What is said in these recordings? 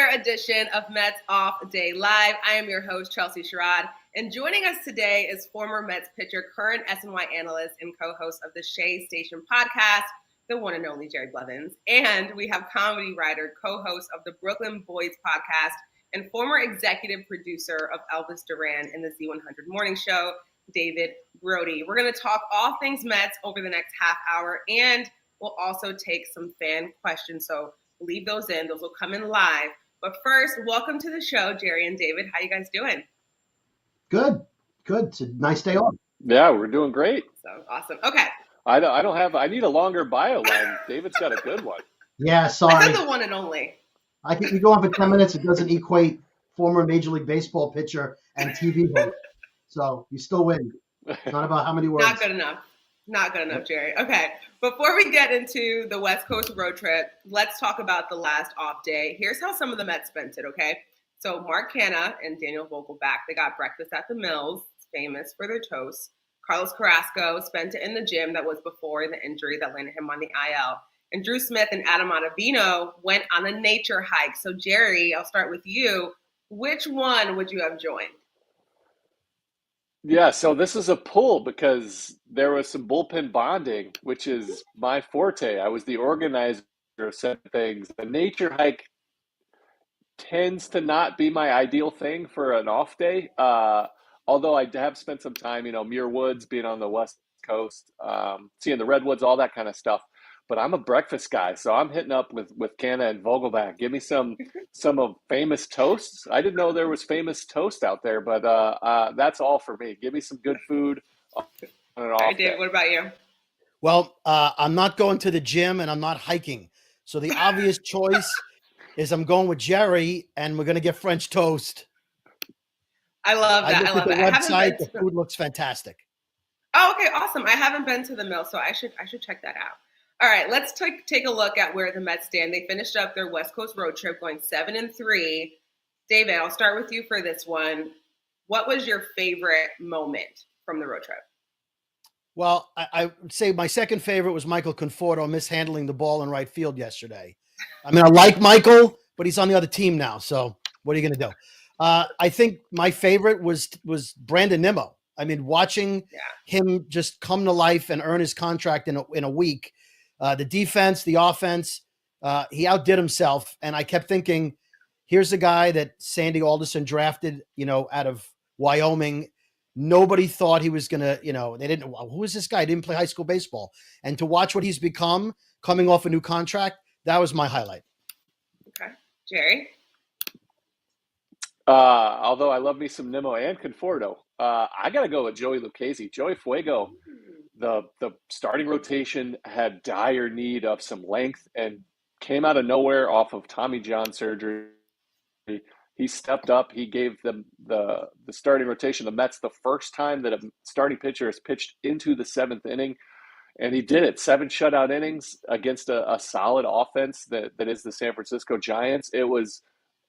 edition of Mets Off Day Live. I am your host, Chelsea Sherrod, and joining us today is former Mets pitcher, current SNY analyst, and co-host of the Shea Station podcast, the one and only Jerry Blevins. And we have comedy writer, co-host of the Brooklyn Boys podcast, and former executive producer of Elvis Duran in the Z100 Morning Show, David Brody. We're going to talk all things Mets over the next half hour, and we'll also take some fan questions. So leave those in. Those will come in live. But first, welcome to the show, Jerry and David. How you guys doing? Good. It's a nice day off. Yeah, we're doing great. So awesome. Okay. I need a longer bio line. David's got a good one. Yeah, sorry. I said the one and only. I think you go on for 10 minutes. It doesn't equate former Major League Baseball pitcher and TV host. So you still win. It's not about how many words. Not good enough, Jerry. Okay. Before we get into the West Coast road trip, let's talk about the last off day. Here's how some of the Mets spent it, okay? So Mark Canha and Daniel Vogelbach, they got breakfast at the Mills, famous for their toast. Carlos Carrasco spent it in the gym. That was before the injury that landed him on the IL. And Drew Smith and Adam Ottavino went on a nature hike. So Jerry, I'll start with you. Which one would you have joined? Yeah, so this is a pull because there was some bullpen bonding, which is my forte. I was the organizer of said things. The nature hike tends to not be my ideal thing for an off day. Although I have spent some time, Muir Woods, being on the West Coast, seeing the Redwoods, all that kind of stuff. But I'm a breakfast guy, so I'm hitting up with Canha and Vogelbach. Give me some of famous toasts. I didn't know there was famous toast out there, but that's all for me. Give me some good food on an off day. All right, Dave, what about you? Well, I'm not going to the gym and I'm not hiking. So the obvious choice is I'm going with Jerry, and we're going to get French toast. I love that. I love the that. website. The food looks fantastic. Oh, okay, awesome. I haven't been to the Mill, so I should check that out. All right, let's take a look at where the Mets stand. They finished up their West Coast road trip going 7-3. David, I'll start with you for this one. What was your favorite moment from the road trip? Well, I would say my second favorite was Michael Conforto mishandling the ball in right field yesterday. I mean, I like Michael, but he's on the other team now. So what are you going to do? I think my favorite was Brandon Nimmo. I mean, watching him just come to life and earn his contract in a week. The defense, the offense, he outdid himself. And I kept thinking, here's a guy that Sandy Alderson drafted, out of Wyoming. Nobody thought he was going to, they didn't, who is this guy? He didn't play high school baseball. And to watch what he's become coming off a new contract, that was my highlight. Okay. Jerry? Although I love me some Nimmo and Conforto, I got to go with Joey Lucchesi. Joey Fuego. The starting rotation had dire need of some length and came out of nowhere off of Tommy John surgery. He stepped up. He gave them the starting rotation, the Mets, the first time that a starting pitcher has pitched into the seventh inning. And he did it. 7 shutout innings against a solid offense that is the San Francisco Giants. It was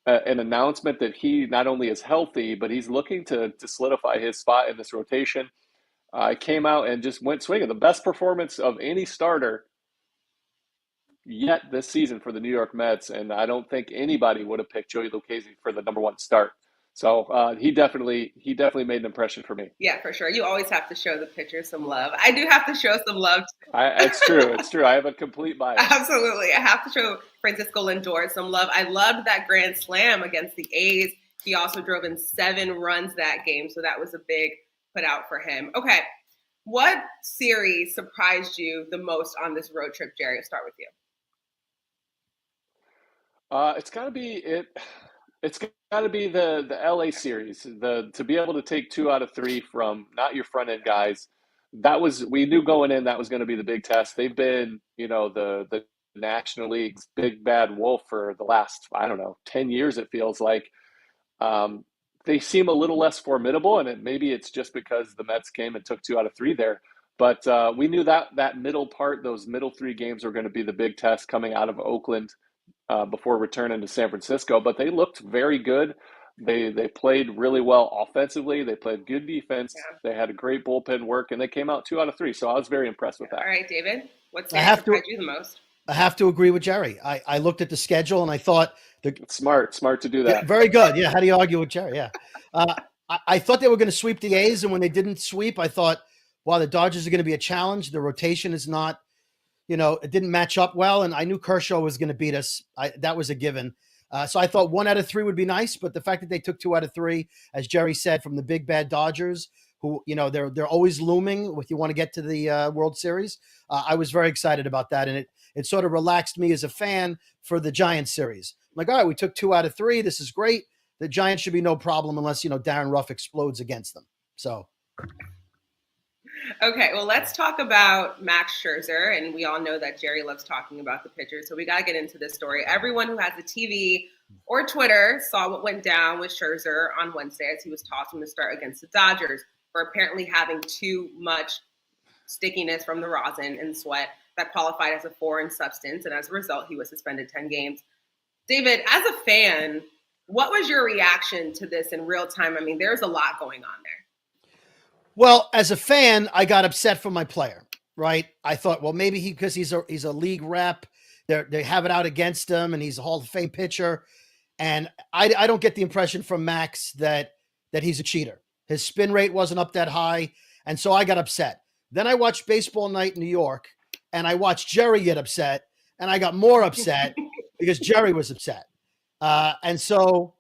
an announcement that he not only is healthy, but he's looking to solidify his spot in this rotation. Came out and just went swinging. The best performance of any starter yet this season for the New York Mets, and I don't think anybody would have picked Joey Lucchesi for the number 1 start. So he definitely made an impression for me. Yeah, for sure. You always have to show the pitcher some love. I do have to show some love. It's true. I have a complete bias. Absolutely. I have to show Francisco Lindor some love. I loved that grand slam against the A's. He also drove in 7 runs that game, so that was a big put out for him. Okay. What series surprised you the most on this road trip, Jerry? I'll start with you. It's got to be it. It's got to be the LA series. To be able to take 2 out of 3 from not your front end guys. We knew going in that was going to be the big test. They've been, the National League's big bad wolf for the last, 10 years. It feels like. They seem a little less formidable, and maybe it's just because the Mets came and took 2 out of 3 there. But we knew that middle part, those middle 3 games were going to be the big test coming out of Oakland before returning to San Francisco. But they looked very good. They played really well offensively. They played good defense. Yeah. They had a great bullpen work, and they came out 2 out of 3. So I was very impressed with that. All right, David, what surprised you the most? I have to agree with Jerry. I looked at the schedule and I thought It's smart to do that. Very good. Yeah. How do you argue with Jerry? Yeah. I thought they were going to sweep the A's, and when they didn't sweep, I thought, wow, the Dodgers are going to be a challenge. The rotation is not, it didn't match up well, and I knew Kershaw was going to beat us. That was a given. So I thought 1 out of 3 would be nice, but the fact that they took 2 out of 3, as Jerry said, from the big bad Dodgers, who they're always looming if you want to get to the World Series. I was very excited about that, and it sort of relaxed me as a fan for the Giants series. I'm like, all right, we took 2 out of 3. This is great. The Giants should be no problem unless Darren Ruff explodes against them. So. Okay, well, let's talk about Max Scherzer, and we all know that Jerry loves talking about the pitchers, so we got to get into this story. Everyone who has a TV or Twitter saw what went down with Scherzer on Wednesday as he was tossed from the start against the Dodgers for apparently having too much stickiness from the rosin and sweat that qualified as a foreign substance, and as a result, he was suspended 10 games. David, as a fan, what was your reaction to this in real time? I mean, there's a lot going on there. Well, as a fan, I got upset for my player, right? I thought, well, maybe because he's a league rep, they have it out against him, and he's a Hall of Fame pitcher. And I don't get the impression from Max that he's a cheater. His spin rate wasn't up that high, and so I got upset. Then I watched Baseball Night in New York, and I watched Jerry get upset, and I got more upset because Jerry was upset. And so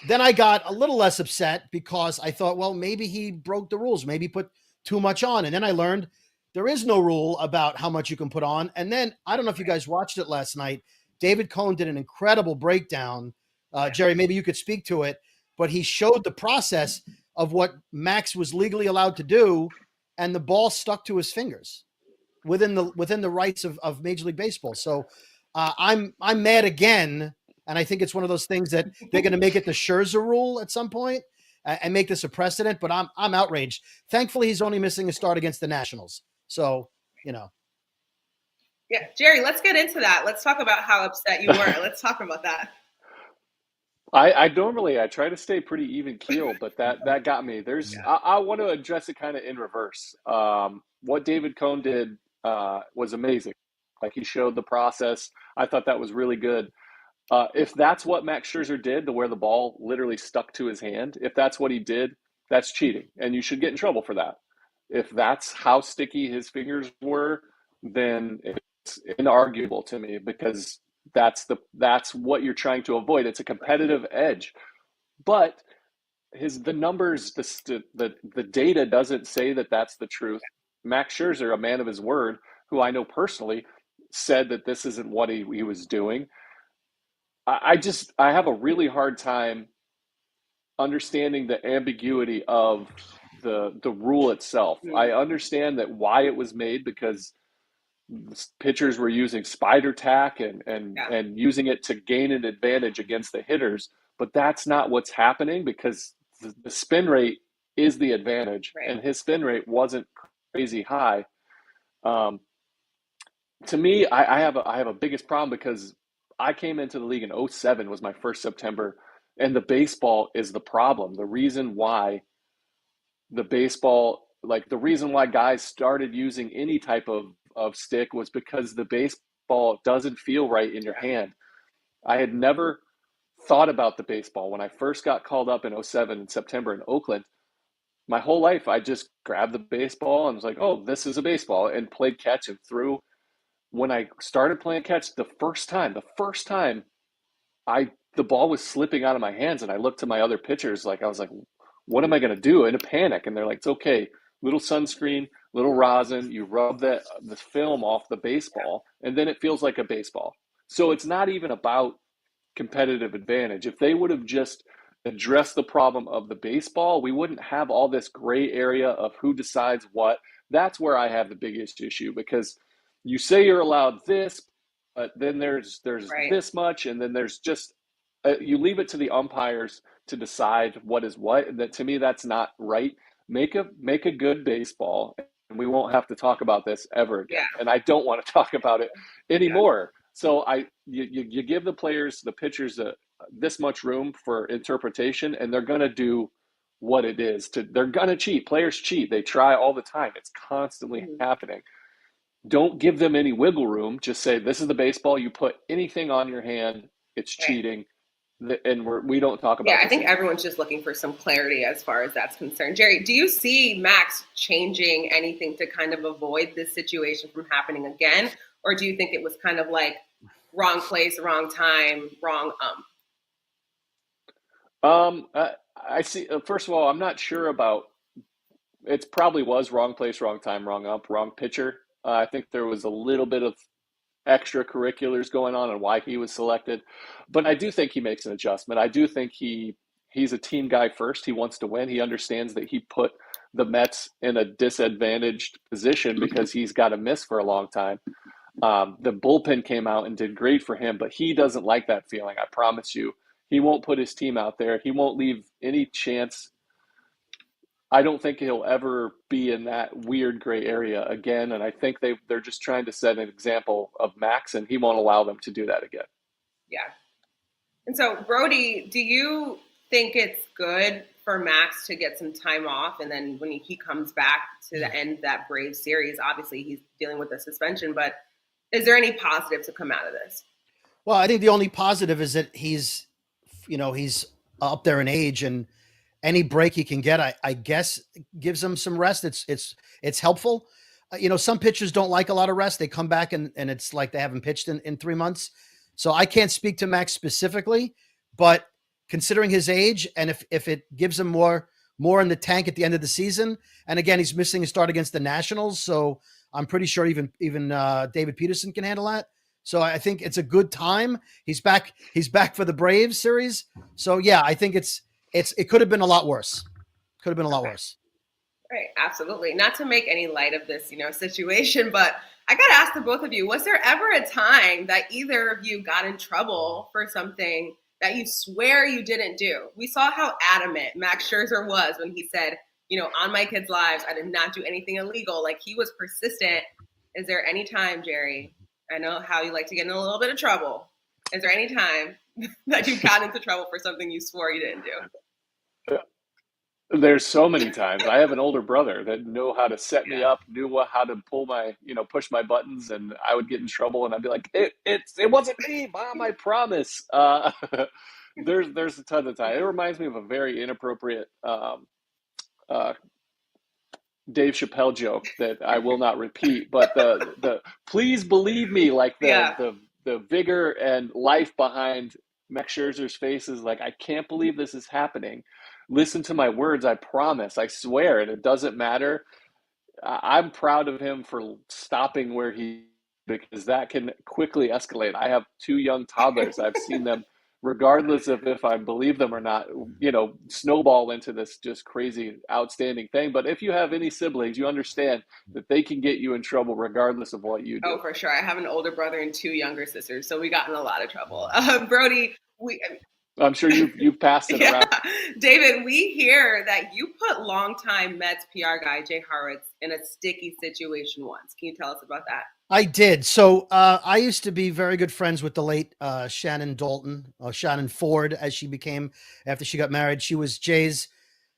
then I got a little less upset because I thought, well, maybe he broke the rules, maybe put too much on. And then I learned there is no rule about how much you can put on. And then I don't know if you guys watched it last night. David Cohn did an incredible breakdown. Jerry, maybe you could speak to it, but he showed the process of what Max was legally allowed to do, and the ball stuck to his fingers within the rights of Major League Baseball. So I'm mad again. And I think it's one of those things that they're going to make it the Scherzer rule at some point and make this a precedent. But I'm outraged. Thankfully, he's only missing a start against the Nationals. So, Yeah, Jerry, let's get into that. Let's talk about how upset you were. Let's talk about that. I normally try to stay pretty even keel, but that got me. I want to address it kind of in reverse. What David Cohn did was amazing. Like, he showed the process. I thought that was really good. If that's what Max Scherzer did, to where the ball literally stuck to his hand, if that's what he did, that's cheating, and you should get in trouble for that. If that's how sticky his fingers were, then it's inarguable to me, because that's what you're trying to avoid. It's a competitive edge, but the numbers, the data doesn't say that that's the truth. Max Scherzer, a man of his word, who I know personally, said that this isn't what he was doing. I have a really hard time understanding the ambiguity of the rule itself. I understand that why it was made, because pitchers were using spider tack and using it to gain an advantage against the hitters, but that's not what's happening, because the spin rate is the advantage, and his spin rate wasn't crazy high. To me, I have a biggest problem, because I came into the league in 2007 was my first September, and the baseball is the problem. The reason why the reason why guys started using any type of stick was because the baseball doesn't feel right in your hand. I had never thought about the baseball. When I first got called up in 2007 in September in Oakland, my whole life I just grabbed the baseball and was like, oh, this is a baseball, and played catch and threw. When I started playing catch the first time, the ball was slipping out of my hands, and I looked to my other pitchers, I was like, what am I going to do? In a panic. And they're like, it's okay. Little sunscreen, little rosin, you rub the film off the baseball, and then it feels like a baseball. So it's not even about competitive advantage. If they would have just addressed the problem of the baseball, we wouldn't have all this gray area of who decides what. That's where I have the biggest issue, because you say you're allowed this, but then there's this much, and then there's just you leave it to the umpires to decide what is what. And that, to me, that's not right. Make a good baseball, and we won't have to talk about this ever again. And I don't want to talk about it anymore. So you give the players, the pitchers, this much room for interpretation, and they're going to do what it is. They're going to cheat. Players cheat. They try all the time. It's constantly happening. Don't give them any wiggle room. Just say, this is the baseball. You put anything on your hand, it's cheating. and we don't talk about. Yeah, I think everyone's just looking for some clarity as far as that's concerned. Jerry, do you see Max changing anything to kind of avoid this situation from happening again? Or do you think it was kind of like wrong place, wrong time, wrong I see. First of all, I'm not sure about. It probably was wrong place, wrong time, wrong ump, wrong pitcher. I think there was a little bit of extracurriculars going on and why he was selected, but I do think he makes an adjustment. I do think he's a team guy first. He wants to win. He understands that he put the Mets in a disadvantaged position because he's got to miss for a long time. The bullpen came out and did great for him, but he doesn't like that feeling. I promise you. He won't put his team out there. He won't leave any chance. I don't think he'll ever be in that weird gray area again. And I think they're just trying to set an example of Max, and he won't allow them to do that again. Yeah. And so, Brody, do you think it's good for Max to get some time off? And then when he comes back to the end of that Braves series, obviously he's dealing with a suspension, but is there any positive to come out of this? Well, I think the only positive is that he's up there in age, and any break he can get, I guess, gives him some rest. It's helpful. Some pitchers don't like a lot of rest. They come back and it's like they haven't pitched in 3 months. So I can't speak to Max specifically, but considering his age and if it gives him more in the tank at the end of the season, and again, he's missing a start against the Nationals, so I'm pretty sure even David Peterson can handle that. So I think it's a good time. He's back for the Braves series. So yeah, I think it could have been a lot worse. Could have been a lot worse. Right, absolutely. Not to make any light of this, situation, but I got to ask the both of you, was there ever a time that either of you got in trouble for something that you swear you didn't do? We saw how adamant Max Scherzer was when he said, on my kids' lives, I did not do anything illegal. Like, he was persistent. Is there any time, Jerry, I know how you like to get in a little bit of trouble. Is there any time that you got into trouble for something you swore you didn't do? There's so many times. I have an older brother that knew how to set me up, knew how to pull my, push my buttons, and I would get in trouble, and I'd be like, it wasn't me, Mom, I promise. There's a ton of time. It reminds me of a very inappropriate Dave Chappelle joke that I will not repeat, but the please believe me, like the vigor and life behind Max Scherzer's face is like, I can't believe this is happening. Listen to my words, I promise, I swear, and it doesn't matter. I'm proud of him for stopping where because that can quickly escalate. I have 2 young toddlers. I've seen them, regardless of if I believe them or not, snowball into this just crazy, outstanding thing. But if you have any siblings, you understand that they can get you in trouble regardless of what you do. Oh, for sure. I have an older brother and 2 younger sisters, so we got in a lot of trouble. Brody, I'm sure you've passed it around. David, we hear that you put longtime Mets PR guy Jay Horwitz in a sticky situation once. Can you tell us about that? I did. So I used to be very good friends with the late Shannon Dalton, or Shannon Ford, as she became after she got married. She was Jay's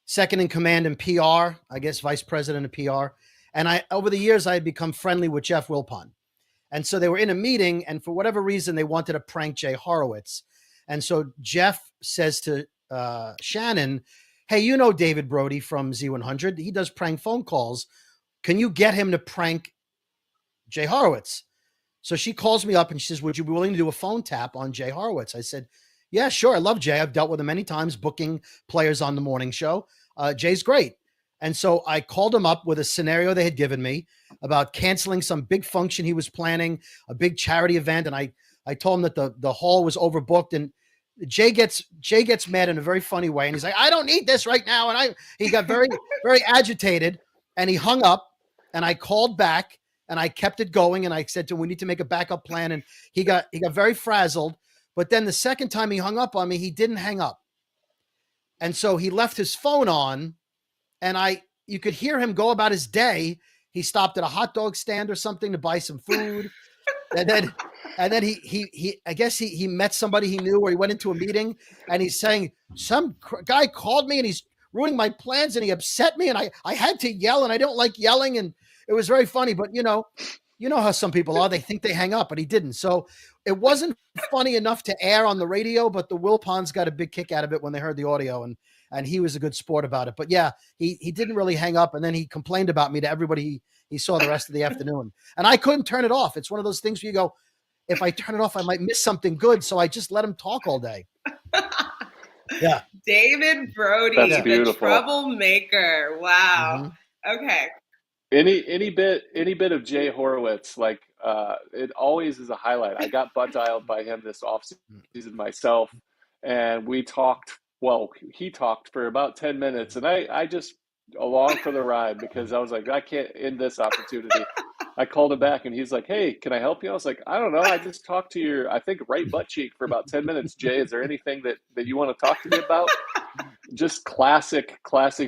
second in command in PR, I guess vice president of PR. And over the years, I had become friendly with Jeff Wilpon. And so they were in a meeting, and for whatever reason, they wanted to prank Jay Horwitz. And so Jeff says to Shannon, hey, David Brody from Z100. He does prank phone calls. Can you get him to prank Jay Horwitz? So she calls me up and she says, would you be willing to do a phone tap on Jay Horwitz? I said, yeah, sure. I love Jay. I've dealt with him many times booking players on the morning show. Jay's great. And so I called him up with a scenario they had given me about canceling some big function he was planning, a big charity event. And I told him that the hall was overbooked, and Jay gets mad in a very funny way. And he's like, I don't need this right now. And he got very, very agitated, and he hung up, and I called back and I kept it going. And I said to him, we need to make a backup plan. And he got very frazzled. But then the second time he hung up on me, he didn't hang up. And so he left his phone on, and you could hear him go about his day. He stopped at a hot dog stand or something to buy some food. And then he I guess he met somebody he knew, or he went into a meeting, and he's saying, some guy called me and he's ruining my plans and he upset me, and I had to yell, and I don't like yelling. And it was very funny, but You know how some people are. They think they hang up, but he didn't. So it wasn't funny enough to air on the radio, but the Wilpons got a big kick out of it when they heard the audio, and he was a good sport about it. But yeah, he didn't really hang up, and then he complained about me to everybody he saw the rest of the afternoon. And I couldn't turn it off. It's one of those things where you go, if I turn it off, I might miss something good. So I just let him talk all day. Yeah. David Brody, the troublemaker. Wow. Mm-hmm. Okay. Any bit of Jay Horowitz, like it always is a highlight. I got butt dialed by him this offseason myself, and we talked. Well, he talked for about 10 minutes, and I just along for the ride because I was like, I can't end this opportunity. I called him back, and he's like, "Hey, can I help you?" I was like, "I don't know. I just talked to your, I think, right butt cheek for about 10 minutes. Jay, is there anything that you want to talk to me about?" Just classic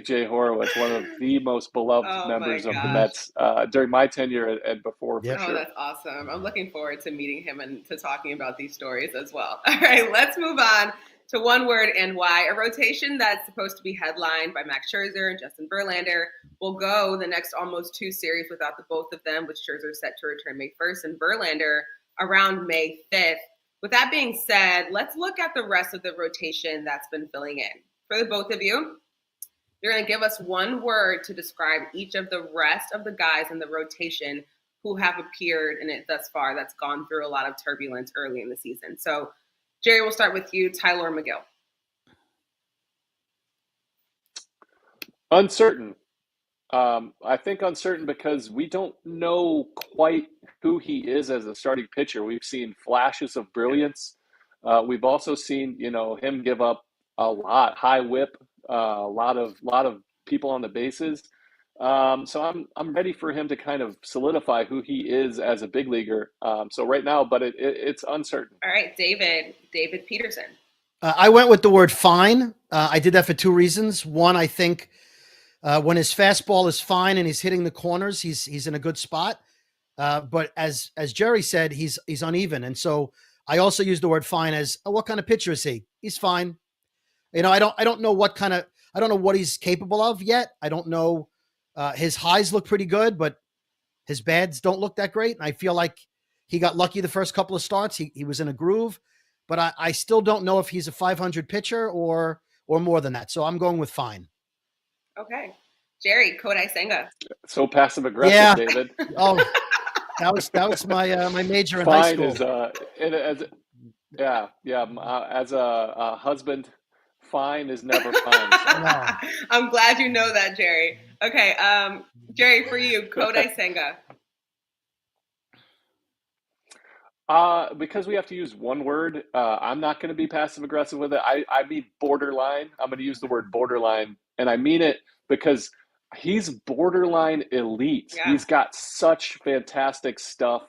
Jay Horowitz, one of the most beloved members of the Mets during my tenure and before. For sure. That's awesome. I'm looking forward to meeting him and to talking about these stories as well. All right, let's move on to one word and why. A rotation that's supposed to be headlined by Max Scherzer and Justin Verlander will go the next almost 2 series without the both of them, with Scherzer set to return May 1st and Verlander around May 5th. With that being said, let's look at the rest of the rotation that's been filling in. For the both of you, you're going to give us one word to describe each of the rest of the guys in the rotation who have appeared in it thus far that's gone through a lot of turbulence early in the season. So, Jerry, we'll start with you. Tyler McGill. Uncertain. I think uncertain because we don't know quite who he is as a starting pitcher. We've seen flashes of brilliance. We've also seen, him give up a lot, high whip, a lot of people on the bases. So I'm ready for him to kind of solidify who he is as a big leaguer. So right now, but it's uncertain. All right, David Peterson. I went with the word fine. I did that for 2 reasons. One, I think when his fastball is fine and he's hitting the corners, he's in a good spot. But as Jerry said, he's uneven, and so I also use the word fine as what kind of pitcher is he? He's fine. I don't know I don't know what he's capable of yet. I don't know. His highs look pretty good, but his bads don't look that great. And I feel like he got lucky the first couple of starts. He was in a groove, but I still don't know if he's a 500 pitcher or more than that. So I'm going with fine. Okay. Jerry, Kodai Senga. So passive aggressive, David. Oh, that was my my major in high school. As a husband, fine is never fine. So. No. I'm glad you know that, Jerry. Okay, Jerry, for you, Kodai Senga. Because we have to use one word, I'm not going to be passive aggressive with it. I mean borderline. I'm going to use the word borderline, and I mean it because he's borderline elite. Yeah. He's got such fantastic stuff.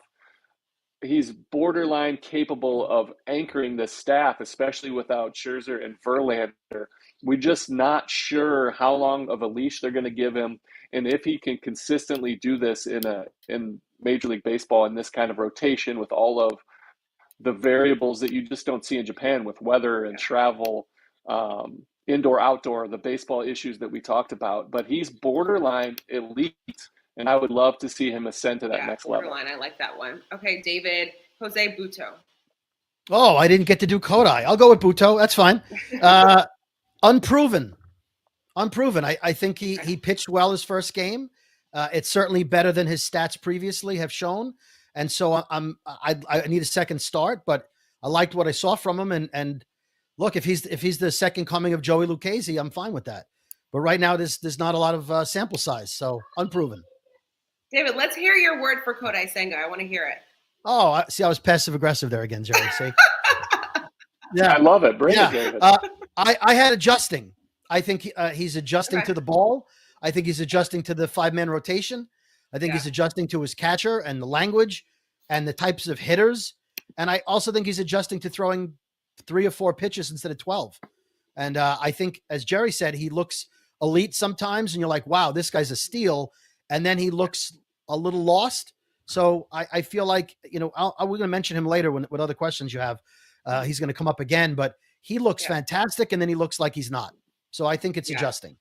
He's borderline capable of anchoring the staff, especially without Scherzer and Verlander. We're just not sure how long of a leash they're going to give him, and if he can consistently do this in Major League Baseball in this kind of rotation with all of the variables that you just don't see in Japan with weather and travel, indoor, outdoor, the baseball issues that we talked about. But he's borderline elite. And I would love to see him ascend to that next level. I like that one. Okay, David, Jose Butto. Oh, I didn't get to do Kodai. I'll go with Butto. That's fine. Unproven. I think he pitched well his first game. It's certainly better than his stats previously have shown. And so I need a second start, but I liked what I saw from him. And look, if he's the second coming of Joey Lucchesi, I'm fine with that. But right now there's not a lot of sample size, so unproven. David, let's hear your word for Kodai Senga. I want to hear it. Oh, I was passive aggressive there again, Jerry. See? Yeah, I love it. Bring it, David. I had adjusting. I think he's adjusting to the ball. I think he's adjusting to the 5-man rotation. I think he's adjusting to his catcher and the language and the types of hitters. And I also think he's adjusting to throwing 3 or 4 pitches instead of 12. And I think, as Jerry said, he looks elite sometimes, and you're like, wow, this guy's a steal. And then he looks a little lost. So I feel like, we're going to mention him later with other questions you have. He's going to come up again, but he looks fantastic, and then he looks like he's not. So I think it's adjusting.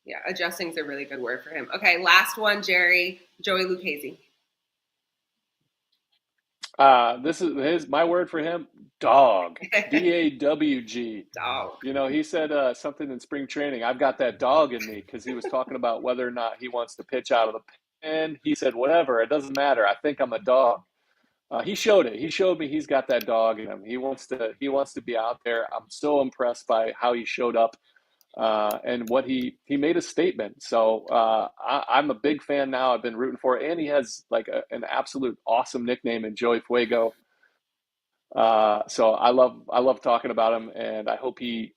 Yeah, adjusting is a really good word for him. Okay, last one, Jerry. Joey Lucchesi. This is my word for him, dog. DAWG. Dog. You know, he said something in spring training. I've got that dog in me because he was talking about whether or not he wants to pitch out of the pen. He said, whatever, it doesn't matter. I think I'm a dog. He showed it. He showed me he's got that dog in him. He wants to be out there. I'm so impressed by how he showed up and what he made a statement. So I'm a big fan now. I've been rooting for it, and he has like an absolute awesome nickname in Joey Fuego. So I love talking about him, and I hope he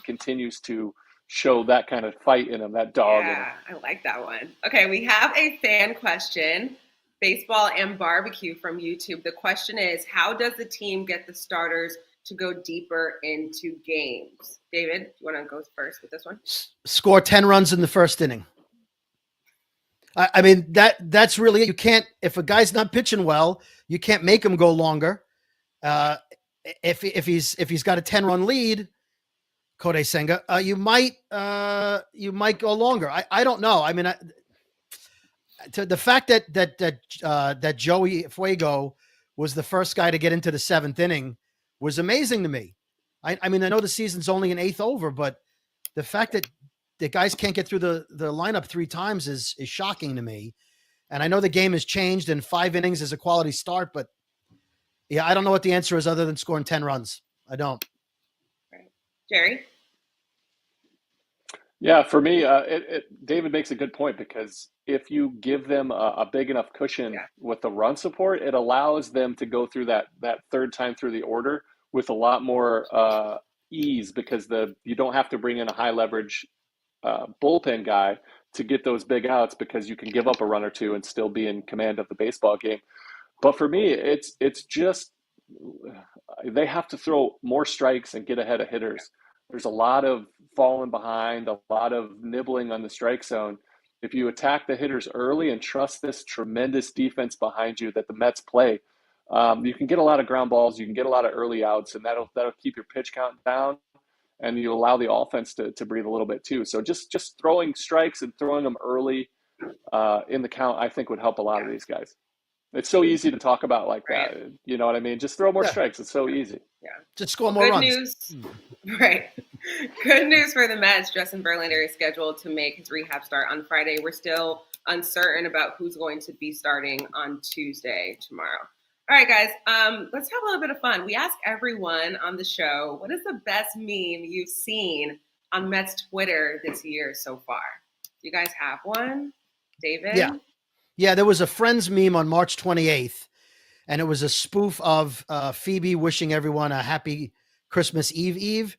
continues to show that kind of fight in him, that dog in him. Yeah, I like that one. Okay, we have a fan question, baseball and barbecue from YouTube. The question is, how does the team get the starters to go deeper into games? David, you want to go first with this one? Score 10 runs in the first inning. I mean, that's really it. You can't, if a guy's not pitching well, you can't make him go longer. If he's got a 10-run lead, Kodai Senga, you might go longer. I don't know. I mean, to the fact that Joey Fuego was the first guy to get into the 7th inning was amazing to me. I mean, I know the season's only an 8th over, but the fact that the guys can't get through the lineup 3 times is shocking to me. And I know the game has changed and 5 innings is a quality start, but yeah, I don't know what the answer is other than scoring 10 runs. I don't. Right. Jerry? Yeah, for me, David makes a good point because if you give them a big enough cushion with the run support, it allows them to go through that third time through the order with a lot more ease because you don't have to bring in a high leverage bullpen guy to get those big outs because you can give up a run or two and still be in command of the baseball game. But for me, it's just they have to throw more strikes and get ahead of hitters. There's a lot of falling behind, a lot of nibbling on the strike zone. If you attack the hitters early and trust this tremendous defense behind you that the Mets play, you can get a lot of ground balls, you can get a lot of early outs, and that'll keep your pitch count down, and you allow the offense to breathe a little bit too. So just throwing strikes and throwing them early in the count, I think would help a lot of these guys. It's so easy to talk about like that. You know what I mean? Just throw more strikes. It's so easy. Yeah. Just score more runs. News. Right. Good news for the Mets. Justin Verlander is scheduled to make his rehab start on Friday. We're still uncertain about who's going to be starting on Tuesday, tomorrow. All right, guys, let's have a little bit of fun. We ask everyone on the show, what is the best meme you've seen on Mets Twitter this year so far? Do you guys have one? David? Yeah, there was a Friends meme on March 28th, and it was a spoof of Phoebe wishing everyone a happy Christmas Eve.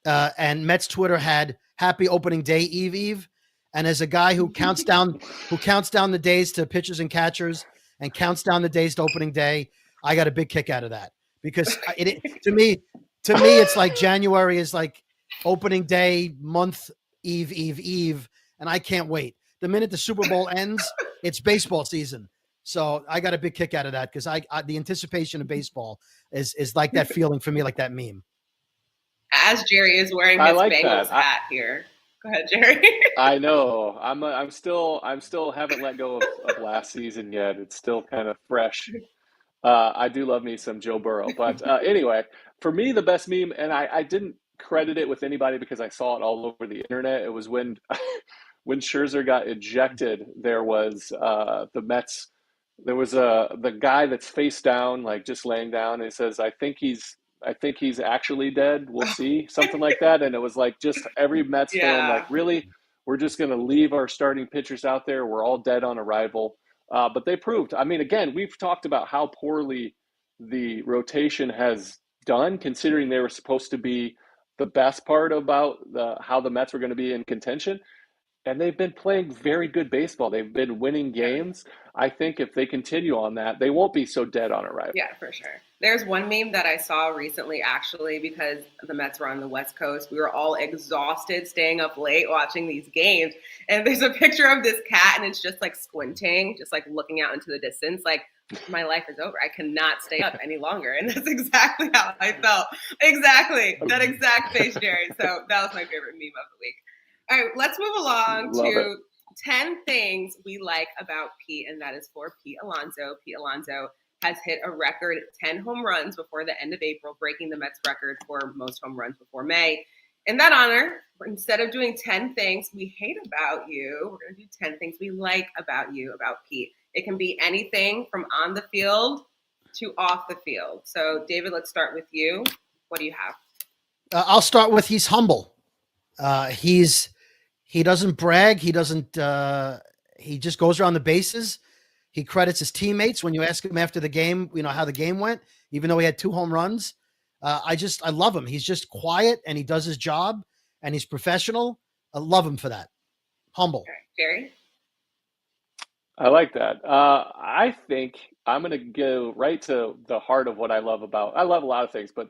And Mets Twitter had happy opening day Eve. And as a guy who counts down the days to pitchers and catchers and counts down the days to opening day, I got a big kick out of that because to me, it's like January is like opening day, month, Eve, and I can't wait. The minute the Super Bowl ends, it's baseball season. So I got a big kick out of that because the anticipation of baseball is like that feeling for me, like that meme. As Jerry is wearing his Bengals hat here. Go ahead, Jerry. I know. I'm still haven't let go of last season yet. It's still kind of fresh. I do love me some Joe Burrow. But anyway, for me, the best meme, and I didn't credit it with anybody because I saw it all over the internet. It was when Scherzer got ejected, there was the Mets. There was the guy that's face down, like just laying down, and he says, I think he's actually dead. We'll see. Something like that. And it was like just every Mets fan, like, really? We're just going to leave our starting pitchers out there. We're all dead on arrival. But they proved. I mean, again, we've talked about how poorly the rotation has done, considering they were supposed to be the best part about how the Mets were going to be in contention. And they've been playing very good baseball. They've been winning games. I think if they continue on that, they won't be so dead on arrival. Yeah, for sure. There's one meme that I saw recently, actually, because the Mets were on the West Coast. We were all exhausted, staying up late, watching these games. And there's a picture of this cat, and it's just like squinting, just like looking out into the distance, like, my life is over. I cannot stay up any longer. And that's exactly how I felt. Exactly. That exact face, Jerry. So that was my favorite meme of the week. All right, let's move along to 10 things we like about Pete, and that is for Pete Alonso. Pete Alonso has hit a record 10 home runs before the end of April, breaking the Mets record for most home runs before May. In that honor, instead of doing 10 things we hate about you, we're going to do 10 things we like about you, about Pete. It can be anything from on the field to off the field. So, David, let's start with you. What do you have? I'll start with he's humble. He doesn't brag. He doesn't. He just goes around the bases. He credits his teammates when you ask him after the game, how the game went, even though he had 2 home runs. I love him. He's just quiet and he does his job and he's professional. I love him for that. Humble. All right, Jerry? I like that. I think I'm going to go right to the heart of what I love about. I love a lot of things, but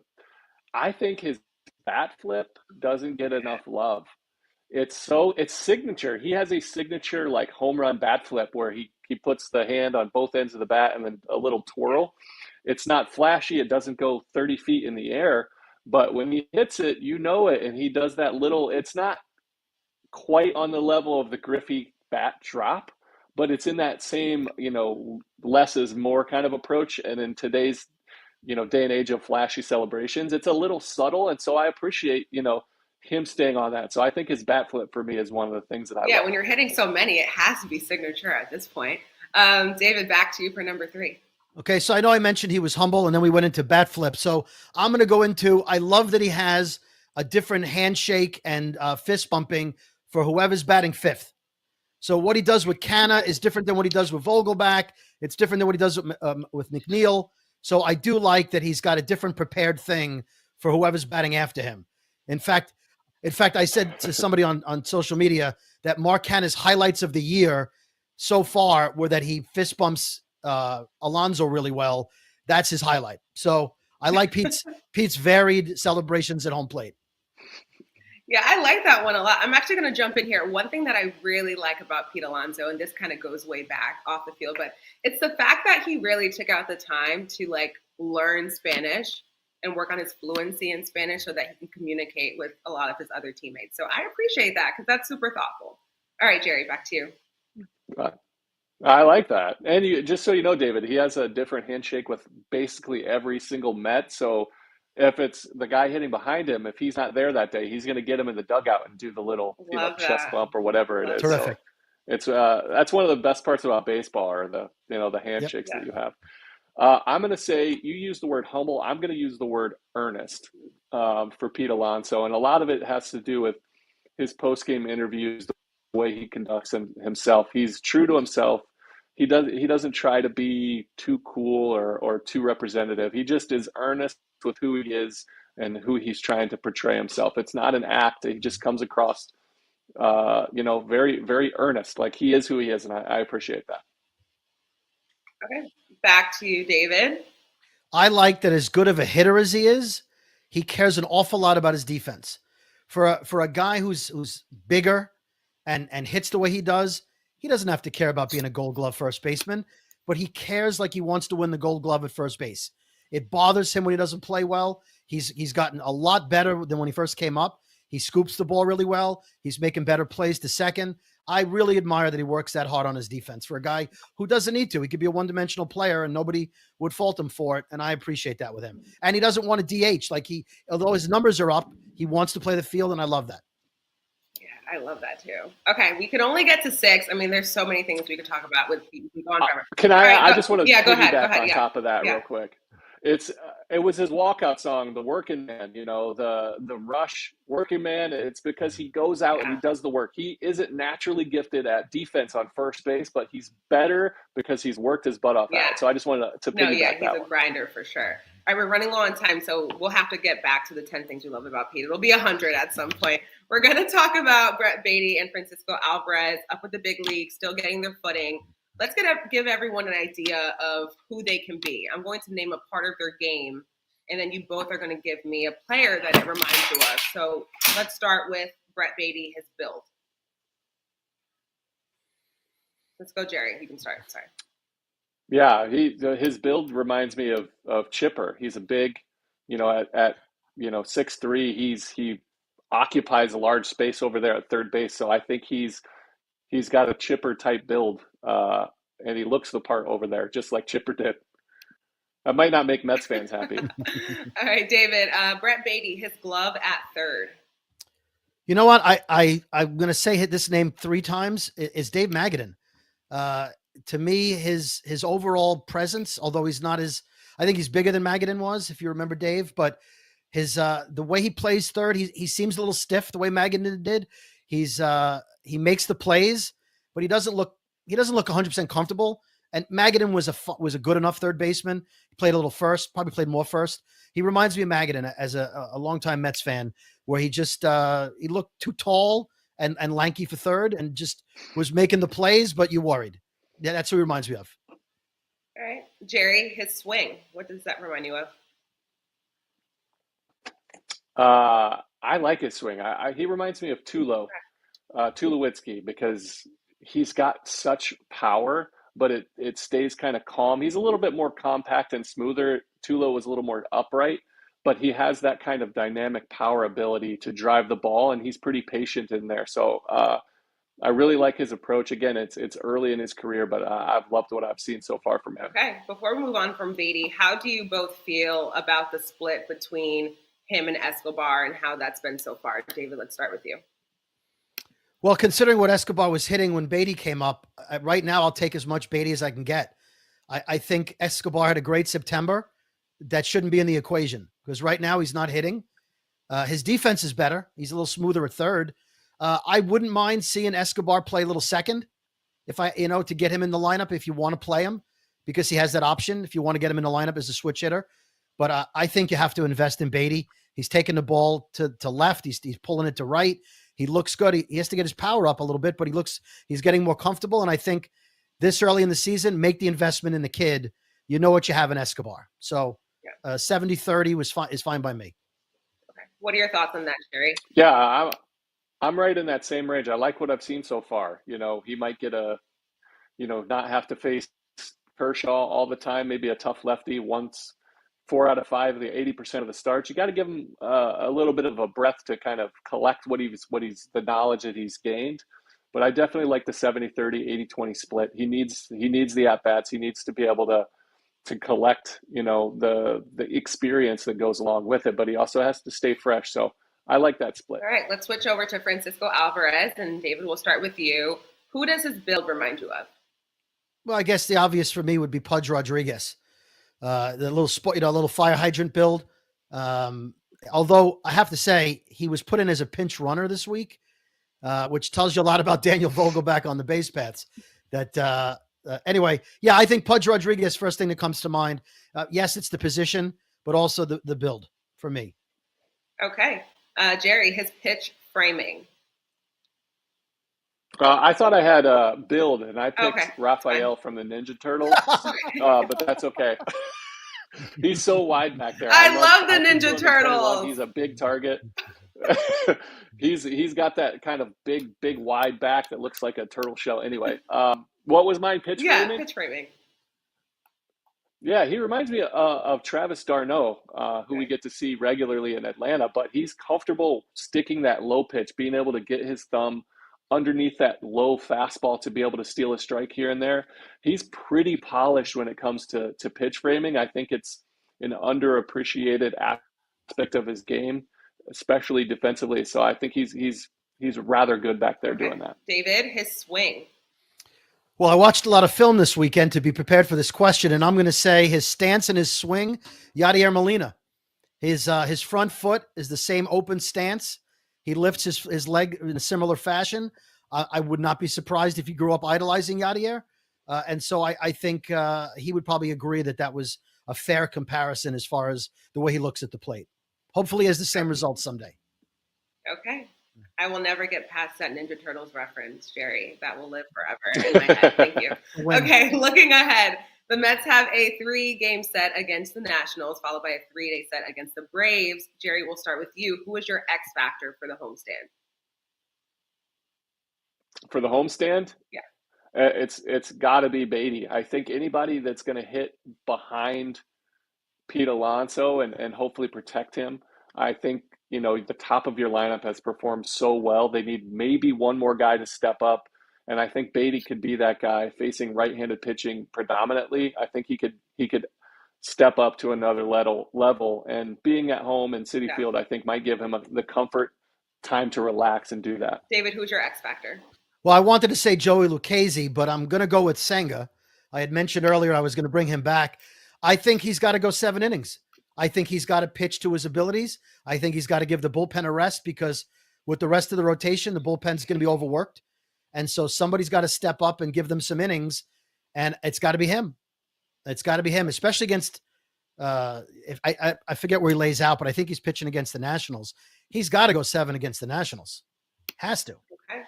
I think his bat flip doesn't get enough love. It's signature. He has a signature like home run bat flip where he puts the hand on both ends of the bat and then a little twirl. It's not flashy. It doesn't go 30 feet in the air, but when he hits it, it. And he does that little, it's not quite on the level of the Griffey bat drop, but it's in that same, less is more kind of approach. And in today's, day and age of flashy celebrations, it's a little subtle. And so I appreciate, him staying on that. So I think his bat flip for me is one of the things that I love. When you're hitting so many, it has to be signature at this point. David, back to you for number 3. Okay, so I know I mentioned he was humble, and then we went into bat flip. So I'm going to go into, I love that he has a different handshake and fist bumping for whoever's batting 5th. So what he does with Canna is different than what he does with Vogelback. It's different than what he does with McNeil. So I do like that he's got a different prepared thing for whoever's batting after him. In fact, I said to somebody on social media that Mark Canna's highlights of the year so far were that he fist bumps Alonso really well. That's his highlight. So I like Pete's varied celebrations at home plate. Yeah, I like that one a lot. I'm actually going to jump in here. One thing that I really like about Pete Alonso, and this kind of goes way back off the field, but it's the fact that he really took out the time to learn Spanish and work on his fluency in Spanish so that he can communicate with a lot of his other teammates. So I appreciate that because that's super thoughtful. All right, Jerry, back to you. I like that. And just so you know, David, he has a different handshake with basically every single Met. So if it's the guy hitting behind him, if he's not there that day, he's going to get him in the dugout and do the little chest bump or whatever it is. Terrific. So it's that's one of the best parts about baseball, or the handshakes that you have. I'm going to say you use the word humble. I'm going to use the word earnest for Pete Alonso, and a lot of it has to do with his post-game interviews, the way he conducts himself. He's true to himself. He doesn't try to be too cool or too representative. He just is earnest with who he is and who he's trying to portray himself. It's not an act. He just comes across, very, very earnest. Like he is who he is, and I appreciate that. Okay, back to you, David. I like that as good of a hitter as he is, he cares an awful lot about his defense. For a guy who's bigger and hits the way he does, he doesn't have to care about being a Gold Glove first baseman, but he cares like he wants to win the Gold Glove at first base. It bothers him when he doesn't play well. He's gotten a lot better than when he first came up. He scoops the ball really well. He's making better plays to second. I really admire that he works that hard on his defense for a guy who doesn't need to. He could be a one-dimensional player and nobody would fault him for it, and I appreciate that with him. And he doesn't want to DH. Although his numbers are up, he wants to play the field, and I love that. I love that too. Okay, we can only get to 6. I mean, there's so many things we could talk about with Can I? Right, I just want to piggyback on top of that real quick. It was his walkout song, the Working Man. The Rush Working Man. It's because he goes out and he does the work. He isn't naturally gifted at defense on first base, but he's better because he's worked his butt off at it. So I just wanted to piggyback that. He's a grinder for sure. All right, we're running low on time, so we'll have to get back to the 10 things we love about Pete. It'll be 100 at some point. We're going to talk about Brett Baty and Francisco Alvarez up with the big league, still getting their footing. Let's give everyone an idea of who they can be. I'm going to name a part of their game, and then you both are going to give me a player that it reminds you of. So let's start with Brett Baty, his build. Let's go, Jerry. You can start. Sorry. Yeah, his build reminds me of Chipper. He's a big, at 6'3", he occupies a large space over there at third base. So I think he's got a Chipper type build, and he looks the part over there, just like Chipper did. That might not make Mets fans happy. All right, David. Brett Baty, his glove at third. You know what? I'm going to say this name 3 times. Is Dave Magadan. To me, his overall presence, although he's not I think he's bigger than Magadan was, if you remember Dave, but his the way he plays third, he seems a little stiff the way Magadan did. He makes the plays, but he doesn't look 100% comfortable. And Magadan was a good enough third baseman. He played a little first, probably played more first. He reminds me of Magadan as a longtime Mets fan, where he just he looked too tall and lanky for third, and just was making the plays, but you worried. Yeah, that's who he reminds me of. All right, Jerry, his swing. What does that remind you of? I like his swing. He reminds me of Tulowitzki, because he's got such power, but it stays kind of calm. He's a little bit more compact and smoother. Tulo was a little more upright, but he has that kind of dynamic power ability to drive the ball, and he's pretty patient in there. So I really like his approach. Again, it's early in his career, but I've loved what I've seen so far from him. Okay, before we move on from Baty, how do you both feel about the split between him and Escobar and how that's been so far? David, let's start with you. Well, considering what Escobar was hitting when Baty came up, right now I'll take as much Baty as I can get. I think Escobar had a great September. That shouldn't be in the equation, because right now he's not hitting. His defense is better. He's a little smoother at third. I wouldn't mind seeing Escobar play a little second, to get him in the lineup if you want to play him, because he has that option if you want to get him in the lineup as a switch hitter. But I think you have to invest in Baty. He's taking the ball to left. He's pulling it to right. He looks good. He has to get his power up a little bit, but he's getting more comfortable. And I think this early in the season, make the investment in the kid. You know what you have in Escobar. So 70-30 is fine by me. Okay. What are your thoughts on that, Jerry? Yeah, I'm right in that same range. I like what I've seen so far. He might get not have to face Kershaw all the time, maybe a tough lefty once 4 out of 5, the 80% of the starts. You got to give him a little bit of a breath to kind of collect the knowledge that he's gained. But I definitely like the 70-30, 80-20 split. He needs the at-bats. He needs to be able to collect, the experience that goes along with it, but he also has to stay fresh. So I like that split. All right, let's switch over to Francisco Alvarez, and David, we'll start with you. Who does his build remind you of? Well, I guess the obvious for me would be Pudge Rodriguez. The little fire hydrant build. Although I have to say he was put in as a pinch runner this week, which tells you a lot about Daniel Vogelback on the base paths. Anyway, yeah, I think Pudge Rodriguez, first thing that comes to mind. Yes, it's the position, but also the build for me. Okay. Jerry, his pitch framing. I thought I had build, and I picked Raphael from the Ninja Turtles, but that's okay. He's so wide back there. I love the Ninja Turtles. He's a big target. He's got that kind of big wide back that looks like a turtle shell. Anyway, what was mine? Pitch framing? Yeah, pitch framing. Yeah, he reminds me of Travis d'Arnaud, who we get to see regularly in Atlanta, but he's comfortable sticking that low pitch, being able to get his thumb underneath that low fastball to be able to steal a strike here and there. He's pretty polished when it comes to pitch framing. I think it's an underappreciated aspect of his game, especially defensively. So I think he's rather good back there doing that. David, his swing. Well, I watched a lot of film this weekend to be prepared for this question, and I'm going to say his stance and his swing, Yadier Molina. His front foot is the same open stance. He lifts his leg in a similar fashion. I would not be surprised if he grew up idolizing Yadier. And so I think he would probably agree that was a fair comparison as far as the way he looks at the plate. Hopefully he has the same results someday. Okay. I will never get past that Ninja Turtles reference, Jerry. That will live forever in my head. Thank you. Okay, looking ahead, the Mets have a 3-game set against the Nationals, followed by a 3-day set against the Braves. Jerry, we'll start with you. Who is your X factor for the homestand? For the homestand? Yeah. It's got to be Baty. I think anybody that's going to hit behind Pete Alonso and hopefully protect him, I think, the top of your lineup has performed so well. They need maybe one more guy to step up. And I think Baty could be that guy facing right-handed pitching predominantly. I think he could step up to another level. And being at home in Citi Field, I think, might give him the comfort, time to relax and do that. David, who's your X factor? Well, I wanted to say Joey Lucchesi, but I'm going to go with Senga. I had mentioned earlier I was going to bring him back. I think he's got to go 7 innings. I think he's got to pitch to his abilities. I think he's got to give the bullpen a rest, because with the rest of the rotation, the bullpen's going to be overworked. And so somebody's got to step up and give them some innings, and it's got to be him. It's got to be him, especially against if I forget where he lays out, but I think he's pitching against the Nationals. He's got to go 7 against the Nationals. Has to. Okay.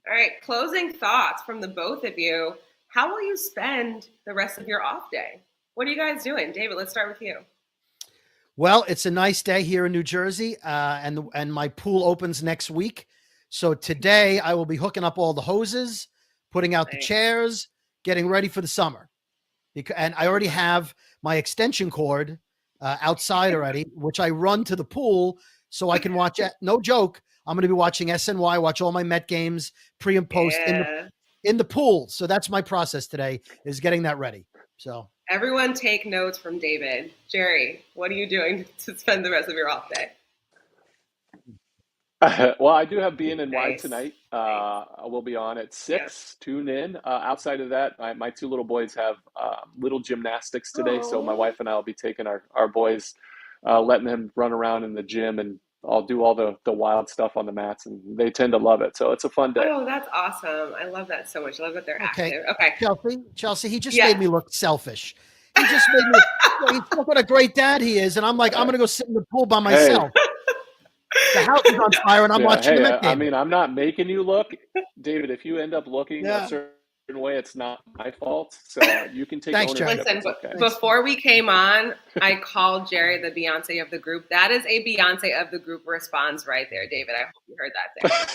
All right. Closing thoughts from the both of you. How will you spend the rest of your off day? What are you guys doing? David, let's start with you. Well, it's a nice day here in New Jersey, and my pool opens next week. So today I will be hooking up all the hoses, putting out the chairs, getting ready for the summer. And I already have my extension cord outside already, which I run to the pool so I can watch it. No joke. I'm going to be watching SNY, watch all my Met games pre and post in the pool. So that's my process today, is getting that ready. So everyone take notes from David. Jerry, what are you doing to spend the rest of your off day? Well, I do have BNNY tonight. We'll be on at 6. Yes. Tune in. Outside of that, my 2 little boys have little gymnastics today. So my wife and I will be taking our boys, letting them run around in the gym, and I'll do all the wild stuff on the mats, and they tend to love it. So it's a fun day. Oh, that's awesome. I love that so much. I love that they're active. Okay. Chelsea, he just made me look selfish. He just made me look what a great dad he is. And I'm like, I'm going to go sit in the pool by myself. Hey. The house is on fire, and I'm watching the Met game. I mean, I'm not making you look. David, if you end up looking a certain way, it's not my fault. So you can take ownership. Listen, before we came on, I called Jerry the Beyonce of the group. That is a Beyonce of the group response right there, David. I hope you heard that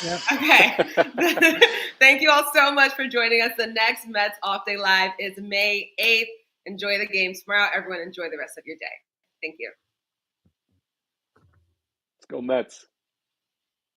there. Okay. Thank you all so much for joining us. The next Mets Off Day Live is May 8th. Enjoy the game tomorrow. Everyone enjoy the rest of your day. Thank you. Go Mets.